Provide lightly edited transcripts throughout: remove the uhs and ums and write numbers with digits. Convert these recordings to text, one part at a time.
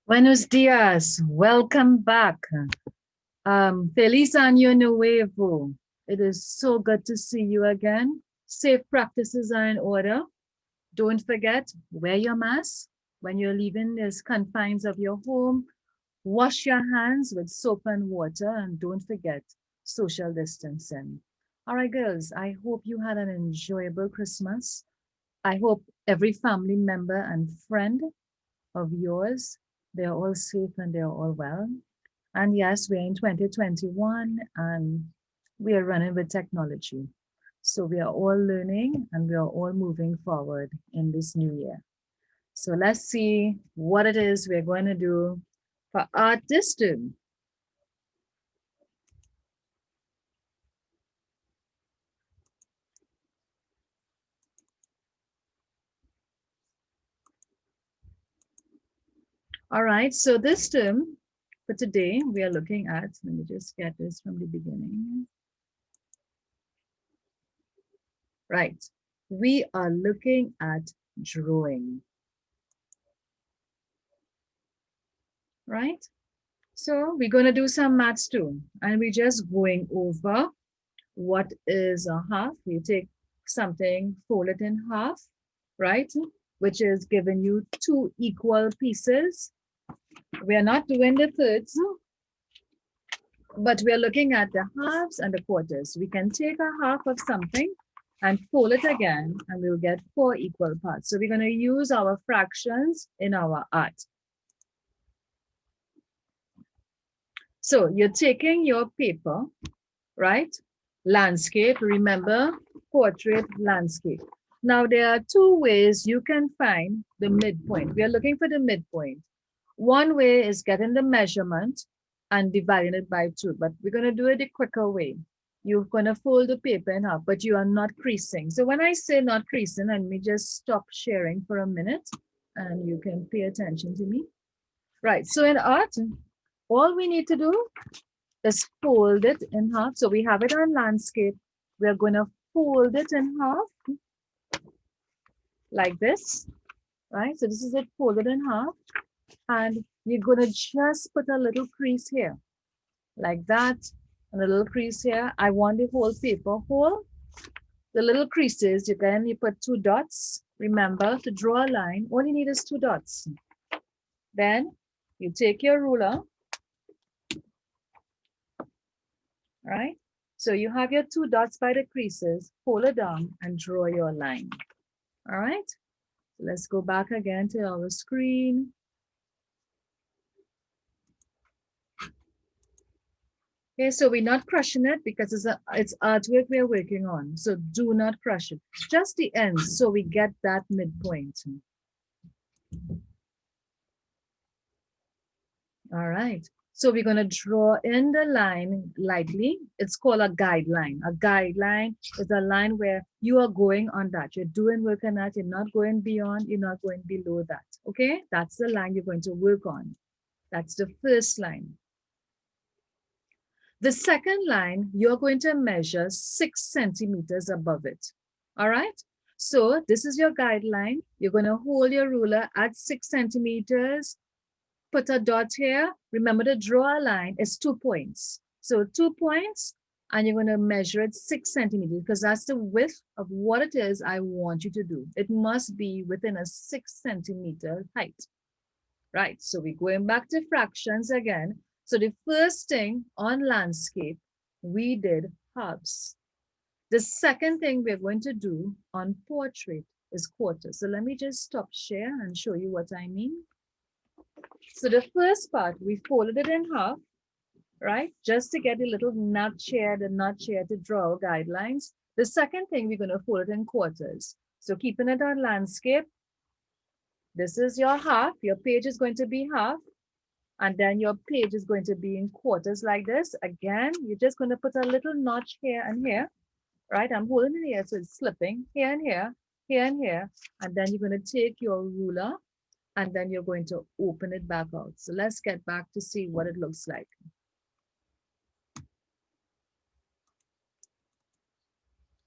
Buenos dias. Welcome back. Feliz año nuevo. It is so good to see you again. Safe practices are in order. Don't forget, wear your mask when you're leaving the confines of your home. Wash your hands with soap and water, and don't forget social distancing. All right, girls, I hope you had an enjoyable Christmas. I hope every family member and friend of yours, they're all safe and they're all well. And yes, we're in 2021 and we are running with technology. So we are all learning and we are all moving forward in this new year. So let's see what it is we're going to do for art this term. All right, so this term for today, we are looking at, let me just get this from the beginning. Right, we are looking at drawing. Right? So we're going to do some maths too. And we're just going over what is a half. You take something, fold it in half, right? Which is giving you two equal pieces. We are not doing the thirds, but we are looking at the halves and the quarters. We can take a half of something and fold it again, and we'll get four equal parts. So we're going to use our fractions in our art. So you're taking your paper, right? Landscape, remember, portrait, landscape. Now there are two ways you can find the midpoint. We are looking for the midpoint. One way is getting the measurement and dividing it by 2, but we're going to do it the quicker way. You're going to fold the paper in half, but you are not creasing. So when I say not creasing, let me just stop sharing for a minute and you can pay attention to me. Right, so in art, all we need to do is fold it in half. So we have it on landscape. We're going to fold it in half like this, right? So this is it folded in half. And you're going to just put a little crease here like that. And a little crease here. I want the whole paper whole. The little creases, you put 2 dots. Remember to draw a line. All you need is 2 dots. Then you take your ruler, right? So you have your 2 dots by the creases, pull it down and draw your line. All right, so let's go back again to our screen. Okay, so we're not crushing it because it's artwork we're working on. So do not crush it, just the ends so we get that midpoint. All right. So we're going to draw in the line lightly. It's called a guideline. A guideline is a line where you are going on that. You're doing work on that. You're not going beyond. You're not going below that. Okay? That's the line you're going to work on. That's the first line. The second line, you're going to measure 6 centimeters above it. All right? So this is your guideline. You're going to hold your ruler at 6 centimeters. Put a dot here. Remember to draw a line. It's 2 points. So 2 points, and you're going to measure it 6 centimeters because that's the width of what it is I want you to do. It must be within a 6 centimeter height. Right, so we're going back to fractions again. So the first thing on landscape, we did halves. The second thing we're going to do on portrait is quarters. So let me just stop share and show you what I mean. So the first part, we folded it in half, right? Just to get a little nut here, the nut here to draw guidelines. The second thing, we're going to fold it in quarters. So keeping it on landscape, this is your half. Your page is going to be half. And then your page is going to be in quarters like this. Again, you're just going to put a little notch here and here, right? I'm holding it here, so it's slipping here and here, here and here. And then you're going to take your ruler and then you're going to open it back out. So let's get back to see what it looks like.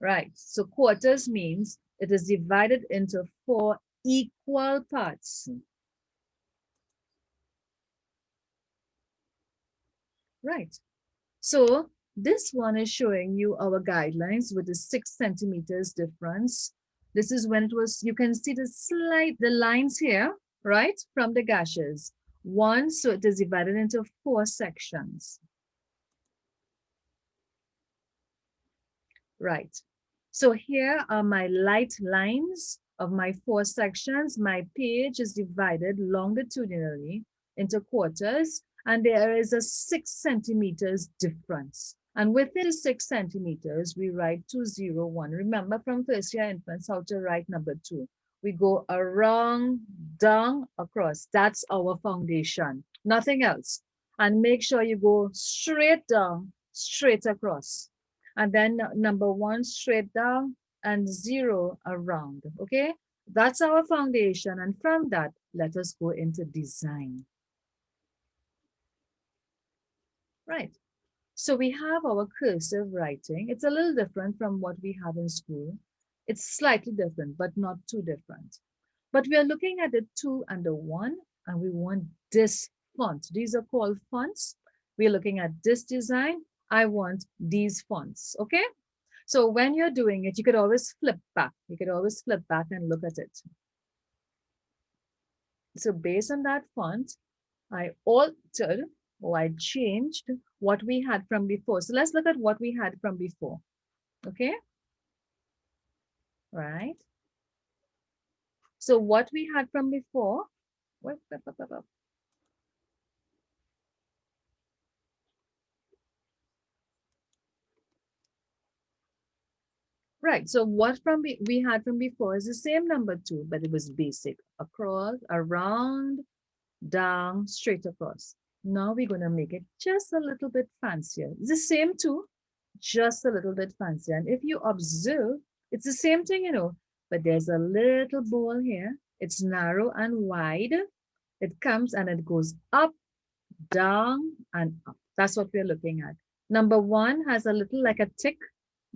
Right, so quarters means it is divided into 4 equal parts. Right. So this one is showing you our guidelines with the 6 centimeters difference. This is when it was, you can see the lines here, right? From the gashes. One, so it is divided into 4 sections. Right. So here are my light lines of my 4 sections. My page is divided longitudinally into quarters, and there is a 6 centimeters difference. And within the 6 centimeters, we write 201. Remember from first year infants how to write number 2. We go around, down, across. That's our foundation, nothing else. And make sure you go straight down, straight across. And then number 1 straight down and 0 around. Okay, that's our foundation. And from that, let us go into design. Right. So we have our cursive writing. It's a little different from what we have in school. It's slightly different, but not too different. But we are looking at the 2 and the 1, and we want this font. These are called fonts. We're looking at this design. I want these fonts. Okay. So when you're doing it, you could always flip back. You could always flip back and look at it. So based on that font, I altered or I changed what we had from before. So let's look at what we had from before. Okay. Right. So what we had from before. Right. So what we had from before is the same number 2, but it was basic. Across, around, down, straight across. Now we're going to make it just a little bit fancier. It's the same 2, just a little bit fancier. And if you observe, it's the same thing, you know, but there's a little ball here. It's narrow and wide. It comes and it goes up, down, and up. That's what we're looking at. Number 1 has a little like a tick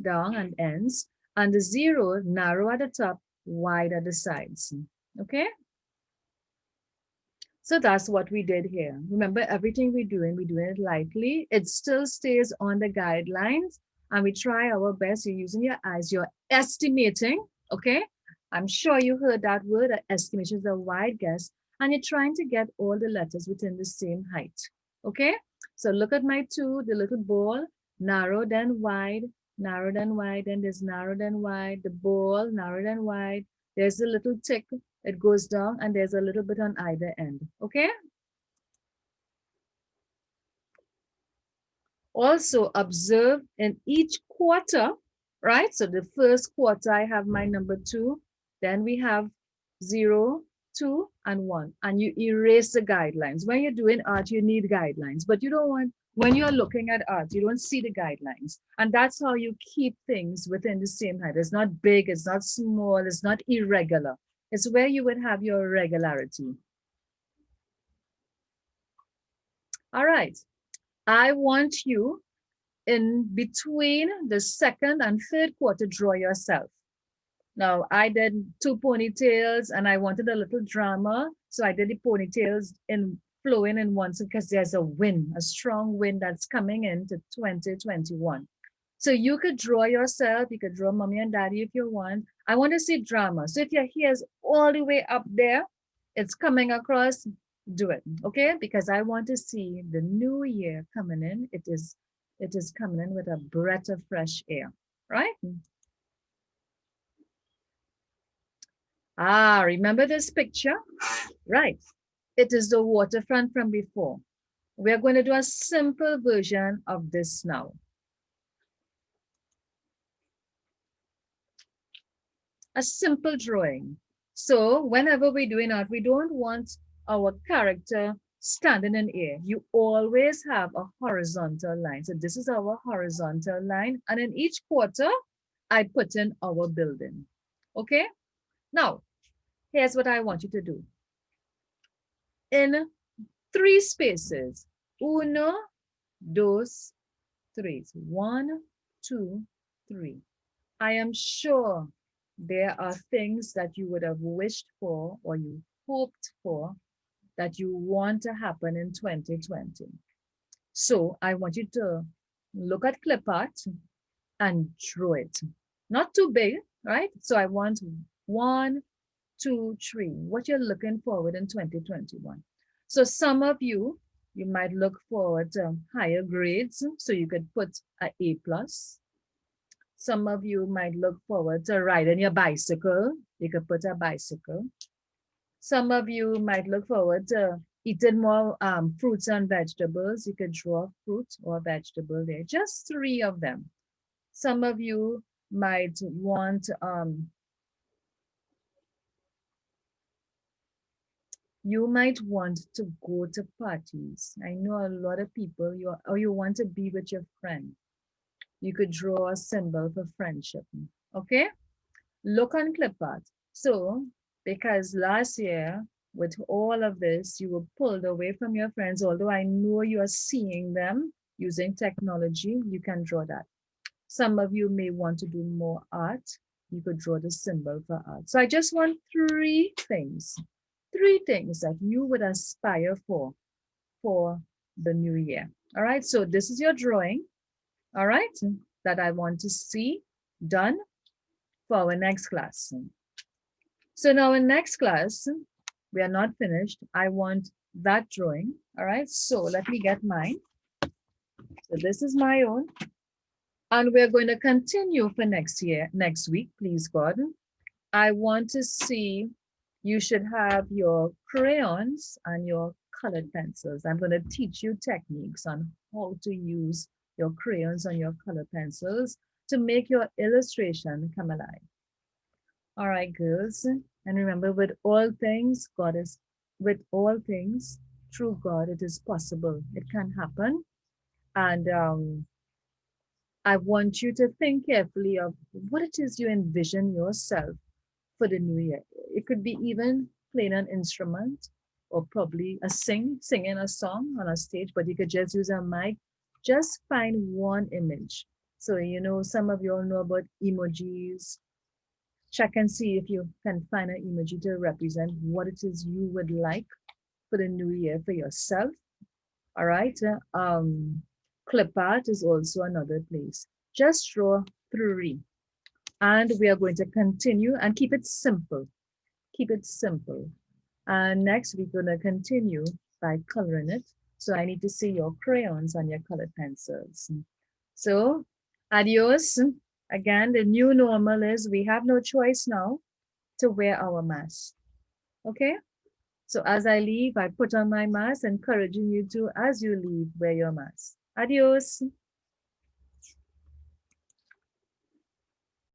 down and ends, and the 0 narrow at the top, wide at the sides. Okay. So that's what we did here. Remember, everything we're doing it lightly. It still stays on the guidelines, and we try our best. You're using your eyes, you're estimating, okay? I'm sure you heard that word, estimation is a wide guess, and you're trying to get all the letters within the same height, okay? So look at my 2, the little ball, narrow then wide, and there's narrow then wide, the ball, narrow then wide, there's a little tick, it goes down, and there's a little bit on either end, okay? Also observe in each quarter, right? So the first quarter, I have my number 2, then we have 0, 2, and 1, and you erase the guidelines. When you're doing art, you need guidelines, but you don't want, when you're looking at art, you don't see the guidelines. And that's how you keep things within the same height. It's not big, it's not small, it's not irregular. It's where you would have your regularity. All right. I want you in between the second and third quarter, draw yourself. Now, I did 2 ponytails and I wanted a little drama. So I did the ponytails in flowing in one because there's a wind, a strong wind that's coming into 2021. So you could draw yourself, you could draw mommy and daddy if you want. I want to see drama. So if your hair is all the way up there, it's coming across, do it, okay? Because I want to see the new year coming in. It is coming in with a breath of fresh air, right? Ah, remember this picture? Right. It is the waterfront from before. We're going to do a simple version of this now. A simple drawing. So whenever we're doing art, we don't want our character standing in air. You always have a horizontal line. So this is our horizontal line. And in each quarter, I put in our building. Okay? Now, here's what I want you to do. In 3 spaces, uno, dos, tres. 1, 2, 3. I am sure there are things that you would have wished for or you hoped for that you want to happen in 2020. So I want you to look at clip art and draw it. Not too big, right? So I want 1, 2, 3, what you're looking forward in 2021. So some of you might look forward to higher grades, so you could put a A plus. Some of you might look forward to riding your bicycle. You could put a bicycle. Some of you might look forward to eating more fruits and vegetables. You could draw fruit or vegetable there, just 3 of them. Some of you might want, you might want to go to parties. I know a lot of people, or you want to be with your friend. You could draw a symbol for friendship. Okay? Look on clipart. So, because last year, with all of this, you were pulled away from your friends, although I know you are seeing them using technology, you can draw that. Some of you may want to do more art. You could draw the symbol for art. So I just want 3 things that you would aspire for the new year. All right, so this is your drawing, all right, that I want to see done for our next class. So now in next class, we are not finished. I want that drawing. All right, so let me get mine. So this is my own. And we're going to continue for next week, please God. I want to see, you should have your crayons and your colored pencils. I'm going to teach you techniques on how to use your crayons and your colored pencils to make your illustration come alive. All right, girls. And remember, with all things, through God, it is possible. It can happen. And I want you to think carefully of what it is you envision yourself for the new year. It could be even playing an instrument or probably singing a song on a stage, but you could just use a mic. Just find one image. So, some of you all know about emojis. Check and see if you can find an emoji to represent what it is you would like for the new year for yourself. All right. Clip art is also another place. Just draw 3. And we are going to continue and keep it simple. Keep it simple. And next we're going to continue by coloring it. So I need to see your crayons and your colored pencils. So adios. Again, the new normal is we have no choice now to wear our mask. Okay? So as I leave, I put on my mask, encouraging you to, as you leave, wear your mask. Adios.